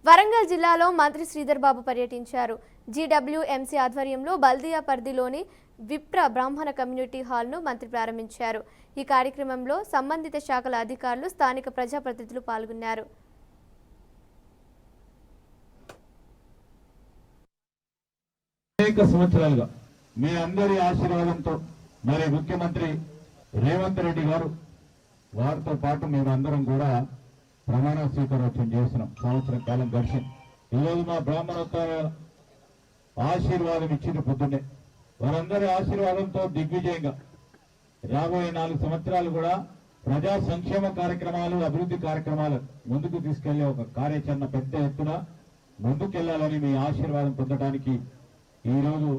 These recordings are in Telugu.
వరంగల్ జిల్లాలో మంత్రి శ్రీధర్ బాబు పర్యటించారు. జీడబ్ల్యూఎంసీ ఆధ్వర్యంలో బల్దియా పరిధిలోని విప్ర బ్రాహ్మణ కమ్యూనిటీ హాల్ను మంత్రి ప్రారంభించారు. ఈ కార్యక్రమంలో సంబంధిత శాఖల అధికారులు, స్థానిక ప్రజాప్రతినిధులు పాల్గొన్నారు. అనేక సంవత్సరాలుగా మీ అందరి ఆశీర్వాదంతో మరి ముఖ్యమంత్రి రేవంత్ రెడ్డి గారు వారితో పాటు మేమందరం కూడా ప్రమాణ స్వీకారోత్సవం చేసినాం. సంవత్సరం కాలం గడిచింది. ఈరోజు మా బ్రాహ్మణోత్తర ఆశీర్వాదం ఇచ్చిన పొద్దున్నే వారందరి ఆశీర్వాదంతో దిగ్విజయంగా రాబోయే 4 సంవత్సరాలు కూడా ప్రజా సంక్షేమ కార్యక్రమాలు, అభివృద్ధి కార్యక్రమాలు ముందుకు తీసుకెళ్లే ఒక కార్యాచరణ పెద్ద ఎత్తున ముందుకెళ్లాలని మీ ఆశీర్వాదం పొందడానికి ఈరోజు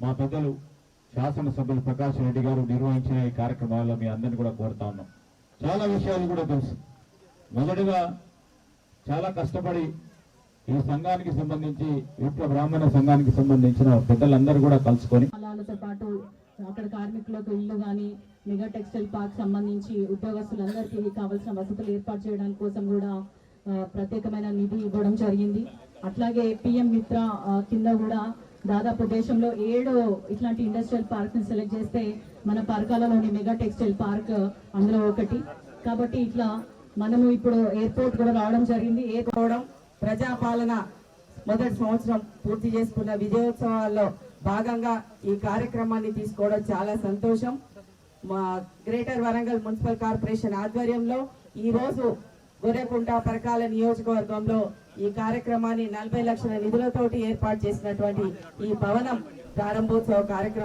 మా పెద్దలు శాసనసభ్యులు ప్రకాష్ రెడ్డి గారు నిర్వహించిన ఈ కార్యక్రమాల్లో మీ అందరినీ కూడా కోరుతా ఉన్నాం. చాలా విషయాలు కూడా తెలుసు. మొదటిగా చాలా కష్టపడి ఈ సంఘానికి సంబంధించి విప్ర బ్రాహ్మణ సంఘానికి సంబంధించిన పెద్దలందరూ కూడా కలుసుకొని పాటు అక్కడ కార్మికులకు ఇల్లు కానీ మెగా టెక్స్టైల్ పార్క్ సంబంధించి ఉద్యోగస్తులందరికీ కావాల్సిన వసతులు ఏర్పాటు చేయడానికి కోసం కూడా ప్రత్యేకమైన నిధి ఇవ్వడం జరిగింది. అట్లాగే పిఎం మిత్ర కింద కూడా దాదాపు దేశంలో 7 ఇట్లాంటి ఇండస్ట్రియల్ పార్క్ ని సెలెక్ట్ చేస్తే మన పరకాలలోని మెగా టెక్స్టైల్ పార్క్ అందులో ఒకటి. కాబట్టి ఇట్లా మనము ఇప్పుడు ఎయిర్పోర్ట్ కూడా రావడం జరిగింది. ప్రజాపాలన మొదటి సంవత్సరం పూర్తి చేసుకున్న విజయోత్సవాల్లో భాగంగా ఈ కార్యక్రమాన్ని తీసుకోవడం చాలా సంతోషం. మా గ్రేటర్ వరంగల్ మున్సిపల్ కార్పొరేషన్ ఆధ్వర్యంలో ఈ రోజు గొర్రెకుంట పరకాల నియోజకవర్గంలో ఈ కార్యక్రమాన్ని 40 లక్షల నిధులతోటి ఏర్పాటు చేసినటువంటి ఈ భవనం ప్రారంభోత్సవ కార్యక్రమం